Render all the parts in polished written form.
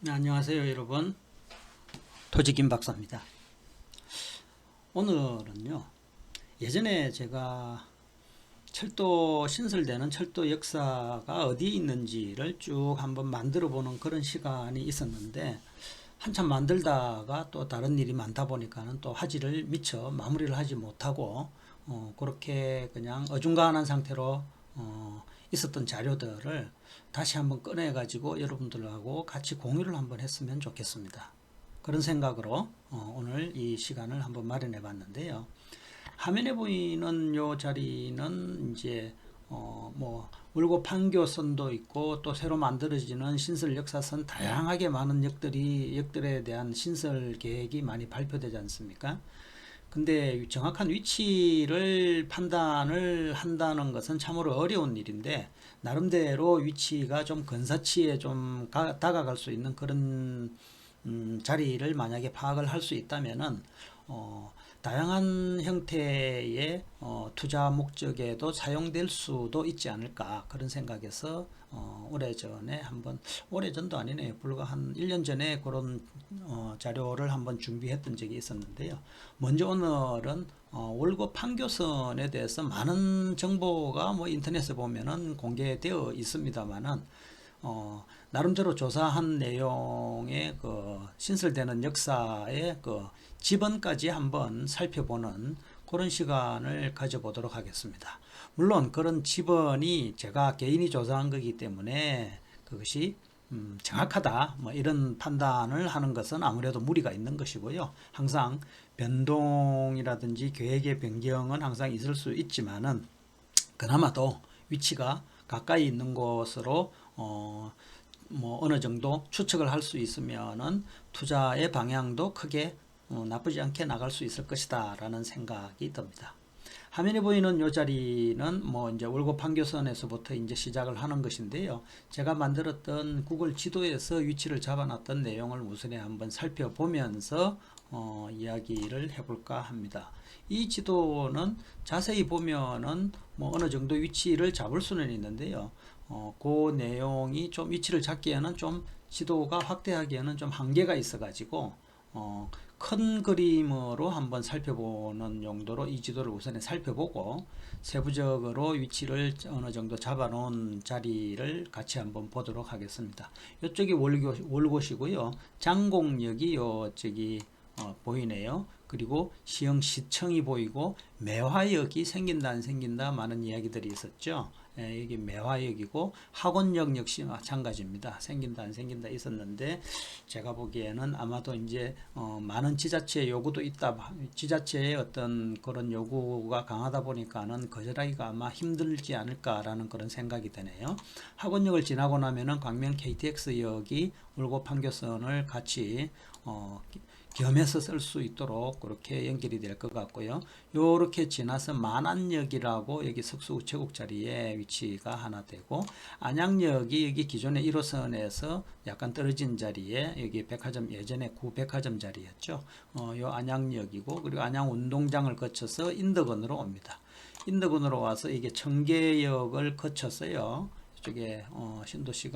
네, 안녕하세요 여러분, 토지김 박사입니다. 오늘은요, 예전에 제가 철도 신설되는 철도 역사가 어디에 있는지를 쭉 한번 만들어 보는 그런 시간이 있었는데, 한참 만들다가 또 다른 일이 많다 보니까는 또 하지를 미처 마무리를 하지 못하고 그렇게 그냥 어중간한 상태로 있었던 자료들을 다시 한번 꺼내 가지고 여러분들하고 같이 공유를 한번 했으면 좋겠습니다. 그런 생각으로 오늘 이 시간을 한번 마련해 봤는데요. 화면에 보이는 요 자리는 이제 뭐 울고 판교선도 있고 또 새로 만들어지는 신설 역사선, 다양하게 많은 역들에 대한 신설 계획이 많이 발표되지 않습니까? 근데 정확한 위치를 판단을 한다는 것은 참으로 어려운 일인데, 나름대로 위치가 좀 근사치에 좀 다가갈 수 있는 그런 자리를 만약에 파악을 할 수 있다면은 다양한 형태의 투자 목적에도 사용될 수도 있지 않을까, 그런 생각에서 오래전에 한번, 오래전도 아니네요, 불과 한 1년 전에 그런 자료를 한번 준비했던 적이 있었는데요. 먼저 오늘은 월곡 판교선에 대해서 많은 정보가 뭐 인터넷에 보면은 공개되어 있습니다만은 나름대로 조사한 내용의 그 신설되는 역사의 그 지번까지 한번 살펴보는 그런 시간을 가져보도록 하겠습니다. 물론 그런 지번이 제가 개인이 조사한 거기 때문에 그것이 정확하다 뭐 이런 판단을 하는 것은 아무래도 무리가 있는 것이고요. 항상 변동이라든지 계획의 변경은 항상 있을 수 있지만은, 그나마도 위치가 가까이 있는 곳으로 뭐 어느 정도 추측을 할 수 있으면은 투자의 방향도 크게 나쁘지 않게 나갈 수 있을 것이다 라는 생각이 듭니다. 화면에 보이는 이 자리는 뭐 이제 월곡 판교선에서부터 이제 시작을 하는 것인데요. 제가 만들었던 구글 지도에서 위치를 잡아놨던 내용을 우선에 한번 살펴보면서 이야기를 해볼까 합니다. 이 지도는 자세히 보면은 뭐 어느 정도 위치를 잡을 수는 있는데요. 그 내용이 좀 위치를 잡기에는 좀 지도가 확대하기에는 좀 한계가 있어가지고 큰 그림으로 한번 살펴보는 용도로 이 지도를 우선에 살펴보고, 세부적으로 위치를 어느 정도 잡아놓은 자리를 같이 한번 보도록 하겠습니다. 이쪽이 월곶이고요. 장곡역이 요쪽이 보이네요. 그리고 시흥시청이 보이고, 매화역이 생긴다 안 생긴다 많은 이야기들이 있었죠. 여기 매화역이고, 학원역 역시 마찬가지입니다. 생긴다 안 생긴다 있었는데, 제가 보기에는 아마도 이제 많은 지자체의 요구도 있다, 지자체의 어떤 그런 요구가 강하다 보니까는 거절하기가 아마 힘들지 않을까라는 그런 생각이 드네요. 학원역을 지나고 나면은 광명 KTX역이 울곡 판교선을 같이 겸해서 쓸 수 있도록 그렇게 연결이 될 것 같고요. 요렇게 지나서 만안역이라고 여기 석수우체국 자리에 위치가 하나 되고, 안양역이 여기 기존의 1호선에서 약간 떨어진 자리에 여기 백화점, 예전에 구백화점 자리였죠. 요 안양역이고, 그리고 안양운동장을 거쳐서 인덕원으로 옵니다. 인덕원으로 와서 이게 청계역을 거쳐서요, 이쪽에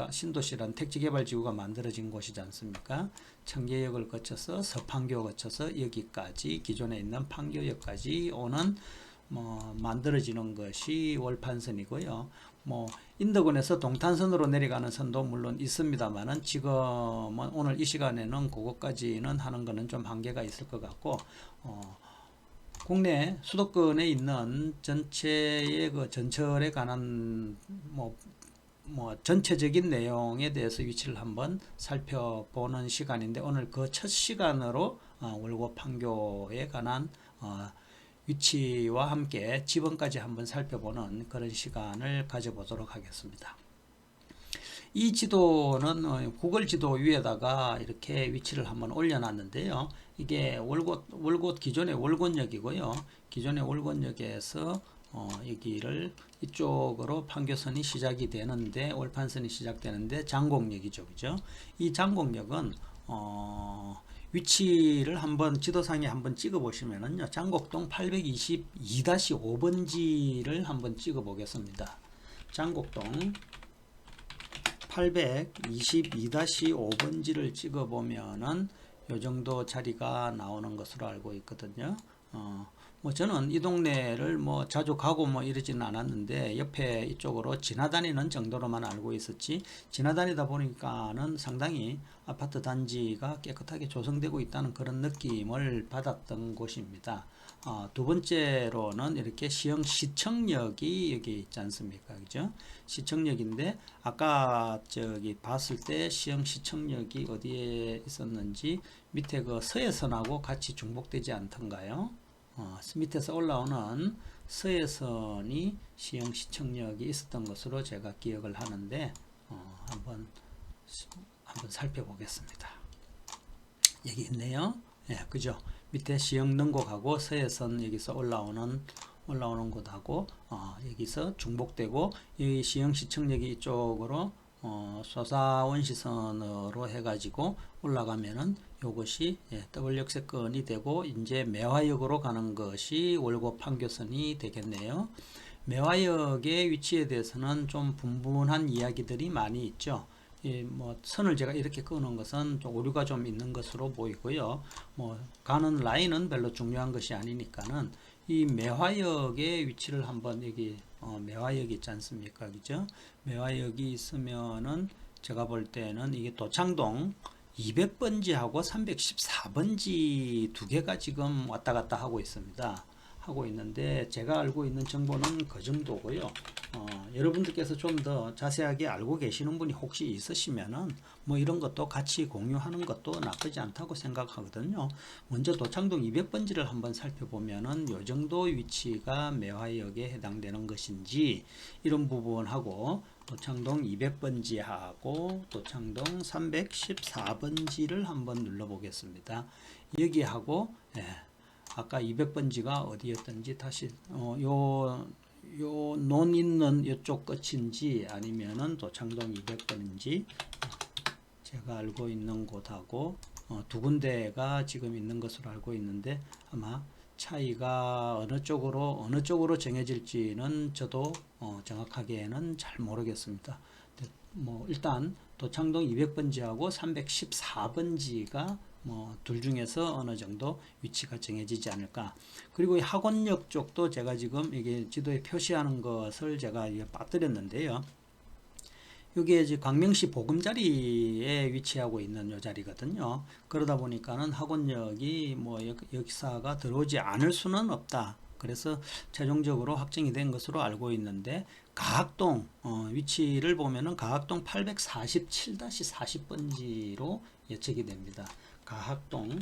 신도시란 택지개발지구가 만들어진 곳이지 않습니까? 청계역을 거쳐서 서판교 거쳐서 여기까지 기존에 있는 판교역까지 오는 만들어지는 것이 월판선이고요. 뭐 인덕원에서 동탄선으로 내려가는 선도 물론 있습니다만은, 지금은 오늘 이 시간에는 그것까지는 하는 거는 좀 한계가 있을 것 같고, 국내 수도권에 있는 전체의 그 전철에 관한 전체적인 내용에 대해서 위치를 한번 살펴보는 시간인데, 오늘 그 첫 시간으로 월곡 판교에 관한 위치와 함께 지번까지 한번 살펴보는 그런 시간을 가져보도록 하겠습니다. 이 지도는 구글 지도 위에다가 이렇게 위치를 한번 올려놨는데요. 이게 월곶 기존의 월곶역이고요. 기존의 월곶역에서 여기를 이쪽으로 판교선이 시작이 되는데, 월판선이 시작되는데 장곡역이죠, 그죠? 이 장곡역은 위치를 한번 지도상에 한번 찍어 보시면은요, 장곡동 822-5번지를 한번 찍어 보겠습니다. 장곡동 822-5번지를 찍어 보면은 요 정도 자리가 나오는 것으로 알고 있거든요. 뭐 저는 이 동네를 뭐 자주 가고 뭐 이러지는 않았는데 옆에 이쪽으로 지나다니는 정도로만 알고 있었지, 지나다니다 보니까는 상당히 아파트 단지가 깨끗하게 조성되고 있다는 그런 느낌을 받았던 곳입니다. 두 번째로는 이렇게 시청역이 여기 있지 않습니까? 그죠? 시청역인데 아까 저기 봤을 때 시청역이 어디에 있었는지 밑에 그 서해선하고 같이 중복되지 않던가요? 밑에서 올라오는 서해선이 시청역이 있었던 것으로 제가 기억을 하는데 한번 살펴보겠습니다. 여기 있네요. 예, 그죠? 밑에 시흥능곡하고 서해선 여기서 올라오는 곳하고 여기서 중복되고, 이 시흥시청역이 이쪽으로 소사원시선으로 해가지고 올라가면은 요것이 더블역세권이 되고 이제 매화역으로 가는 것이 월곡 판교선이 되겠네요. 매화역의 위치에 대해서는 좀 분분한 이야기들이 많이 있죠. 뭐 선을 제가 이렇게 그어놓은 것은 좀 오류가 좀 있는 것으로 보이고요. 뭐 가는 라인은 별로 중요한 것이 아니니까는 이 매화역의 위치를 한번 여기 매화역이 있지 않습니까? 그죠? 매화역이 있으면은 제가 볼 때는 이게 도창동 200번지하고 314번지 두 개가 지금 왔다 갔다 하고 있습니다. 하고 있는데 제가 알고 있는 정보는 그 정도고요. 여러분들께서 좀 더 자세하게 알고 계시는 분이 혹시 있으시면은 뭐 이런 것도 같이 공유하는 것도 나쁘지 않다고 생각하거든요. 먼저 도창동 200번지를 한번 살펴보면은 요 정도 위치가 매화역에 해당되는 것인지 이런 부분하고, 도창동 200번지하고 도창동 314번지를 한번 눌러 보겠습니다. 여기하고 아까 200번지가 어디였던지 다시 요 논 있는 이쪽 끝인지 아니면은 도창동 200번인지 제가 알고 있는 곳하고 두 군데가 지금 있는 것으로 알고 있는데, 아마 차이가 어느 쪽으로 정해질지는 저도 정확하게는 잘 모르겠습니다. 뭐 일단 도창동 200번지하고 314번지가 뭐 둘 중에서 어느 정도 위치가 정해지지 않을까. 그리고 이 학원역 쪽도 제가 지금 이게 지도에 표시하는 것을 제가 빠뜨렸는데요. 이게 이제 광명시 보금자리에 위치하고 있는 요 자리거든요. 그러다 보니까는 학원역이 뭐 역사가 들어오지 않을 수는 없다. 그래서 최종적으로 확정이 된 것으로 알고 있는데, 가학동 위치를 보면은 가학동 847-40번지로 예측이 됩니다. 가학동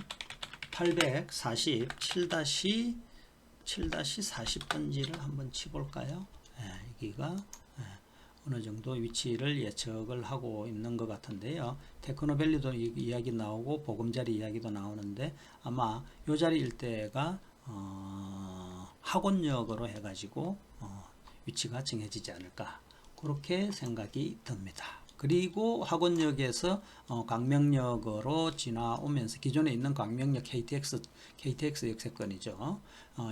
847-40번지를 한번 치볼까요? 여기가 어느 정도 위치를 예측을 하고 있는 것 같은데요. 테크노밸리도 이야기 나오고 보금자리 이야기도 나오는데, 아마 요 자리 일대가 학원역으로 해가지고 위치가 정해지지 않을까, 그렇게 생각이 듭니다. 그리고 학원역에서 광명역으로 지나오면서 기존에 있는 광명역 KTX 역세권이죠.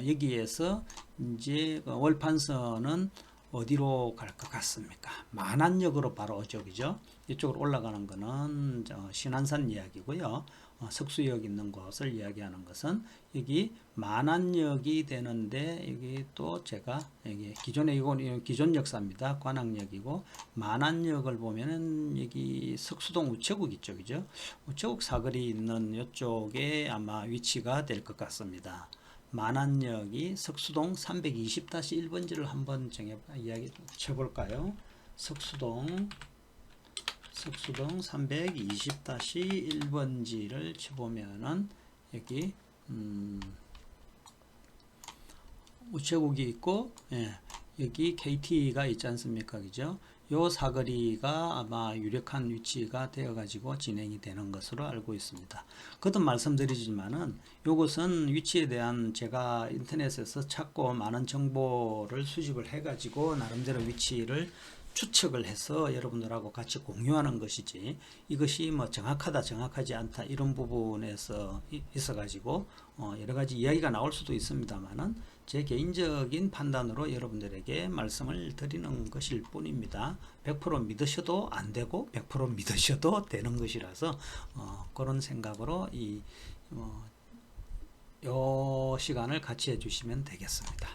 여기에서 이제 월판선은 어디로 갈 것 같습니까? 만안역으로 바로 오죠, 그죠? 이쪽으로 올라가는 거는 신안산 이야기고요. 석수역 있는 곳을 이야기하는 것은 여기 만안역이 되는데, 여기 또 제가 여기 이건 기존 역사입니다. 관악역이고, 만안역을 보면은 여기 석수동 우체국 있죠, 그죠? 우체국 사거리 있는 이쪽에 아마 위치가 될 것 같습니다. 만안역이 석수동 320-1번지를 한번 이야기 쳐볼까요? 석수동 320-1번지를 쳐보면은 여기 우체국이 있고, 여기 KT가 있지 않습니까? 그죠? 요 사거리가 아마 유력한 위치가 되어 가지고 진행이 되는 것으로 알고 있습니다. 거듭 말씀드리지만은 요것은 위치에 대한 제가 인터넷에서 찾고 많은 정보를 수집을 해 가지고 나름대로 위치를 추측을 해서 여러분들하고 같이 공유하는 것이지, 이것이 뭐 정확하다 정확하지 않다 이런 부분에서 있어 가지고 여러 가지 이야기가 나올 수도 있습니다만은, 제 개인적인 판단으로 여러분들에게 말씀을 드리는 것일 뿐입니다. 100% 믿으셔도 안 되고 100% 믿으셔도 되는 것이라서 그런 생각으로 요 시간을 같이 해주시면 되겠습니다.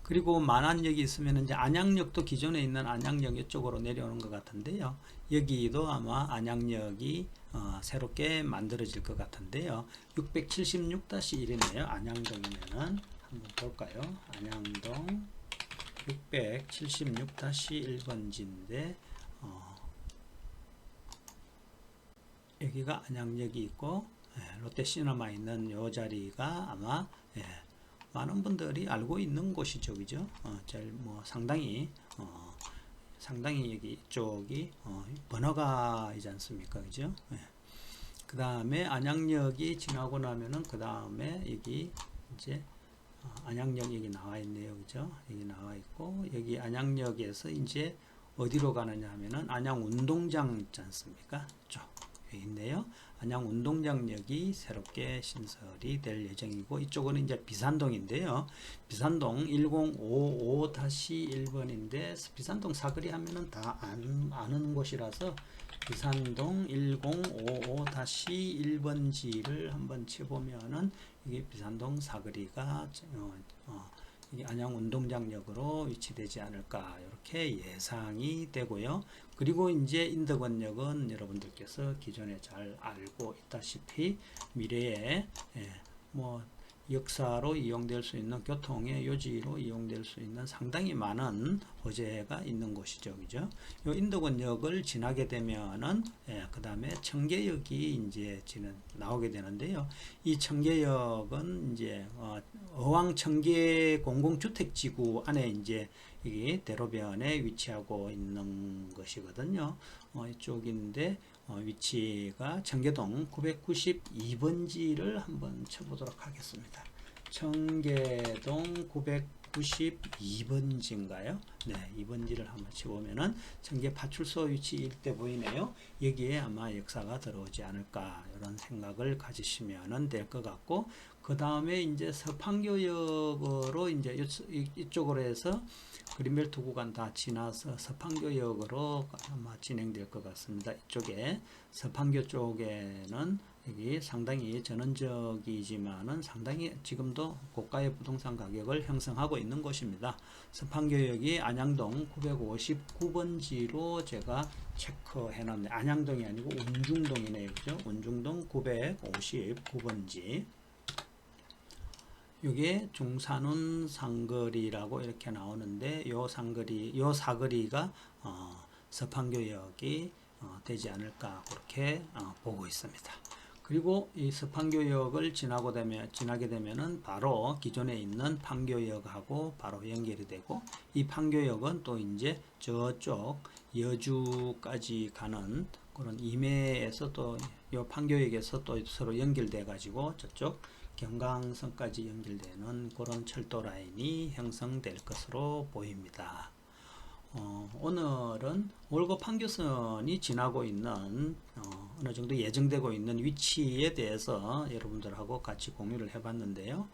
그리고 만안역이 있으면 이제 안양역도 기존에 있는 안양역 이쪽으로 내려오는 것 같은데요. 여기도 아마 안양역이 새롭게 만들어질 것 같은데요. 676-1이네요. 안양동이면은 한번 볼까요? 안양동 676-1번지인데 여기가 안양역이 있고 롯데시네마 있는 요 자리가 아마 많은 분들이 알고 있는 곳이죠, 그죠? 제일 상당히 여기 이쪽이 번화가이지 않습니까, 그죠? 그 다음에 안양역이 지나고 나면은 그 다음에 여기 이제 안양역 여기 나와 있네요, 그죠? 여기 나와 있고 여기 안양역에서 이제 어디로 가느냐 하면은 안양운동장 있지 않습니까? 쭉 여기 있네요. 안양운동장역이 새롭게 신설이 될 예정이고 이쪽은 이제 비산동인데요. 비산동 1055-1번인데 비산동 사거리 하면은 다 아는 곳이라서 비산동 1055-1번지를 한번 쳐보면은 이게 비산동 사거리가 이게 안양운동장역으로 위치되지 않을까 이렇게 예상이 되고요. 그리고 이제 인덕원역은 여러분들께서 기존에 잘 알고 있다시피 미래에 역사로 이용될 수 있는 교통의 요지로 이용될 수 있는 상당히 많은 호재가 있는 곳이죠, 그죠? 요 인덕원역을 지나게 되면은 그 다음에 청계역이 이제 나오게 되는데요. 이 청계역은 이제 어왕 청계 공공주택지구 안에 이제 이 대로변에 위치하고 있는 것이거든요. 이쪽인데 위치가 청계동 992번지를 한번 쳐보도록 하겠습니다. 청계동 992번지인가요? 네, 2번지를 한번 쳐보면은 청계 파출소 위치 일대 보이네요. 여기에 아마 역사가 들어오지 않을까 이런 생각을 가지시면 될 것 같고, 그 다음에 이제 서판교역으로 이제 이쪽으로 해서 그린벨트 구간 다 지나서 서판교역으로 아마 진행될 것 같습니다. 이쪽에 서판교 쪽에는 여기 상당히 전원적이지만은 상당히 지금도 고가의 부동산 가격을 형성하고 있는 곳입니다. 서판교역이 안양동 959번지로 제가 체크해 놨네요. 안양동이 아니고 운중동이네요. 그죠? 운중동 959번지. 이게 중산운 상거리라고 이렇게 나오는데 요 사거리가 서판교역이 되지 않을까 그렇게 보고 있습니다. 그리고 이 서판교역을 지나게 되면은 바로 기존에 있는 판교역하고 바로 연결이 되고, 이 판교역은 또 이제 저쪽 여주까지 가는 그런 임해에서 또 이 판교역에서 또 서로 연결돼 가지고 저쪽 경강선까지 연결되는 그런 철도 라인이 형성될 것으로 보입니다. 오늘은 월곡 판교선이 지나고 있는 어느 정도 예정되고 있는 위치에 대해서 여러분들하고 같이 공유를 해봤는데요.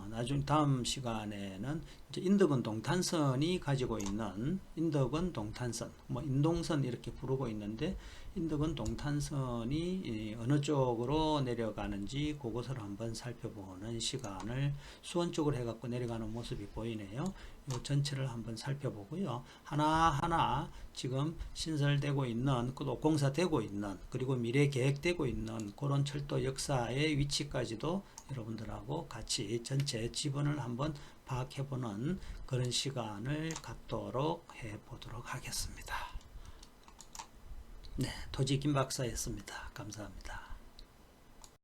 나중 다음 시간에는 이제 인덕원 동탄선이 가지고 있는 인덕원 동탄선, 인동선 이렇게 부르고 있는데 인덕원 동탄선이 어느 쪽으로 내려가는지 그것을 한번 살펴보는 시간을 수원 쪽으로 해갖고 내려가는 모습이 보이네요. 이 전체를 한번 살펴보고요. 하나하나 지금 신설되고 있는, 또 공사되고 있는, 그리고 미래 계획되고 있는 그런 철도 역사의 위치까지도 여러분들하고 같이 전체 지분을 한번 파악해보는 그런 시간을 갖도록 해보도록 하겠습니다. 네, 도지 김 박사였습니다. 감사합니다.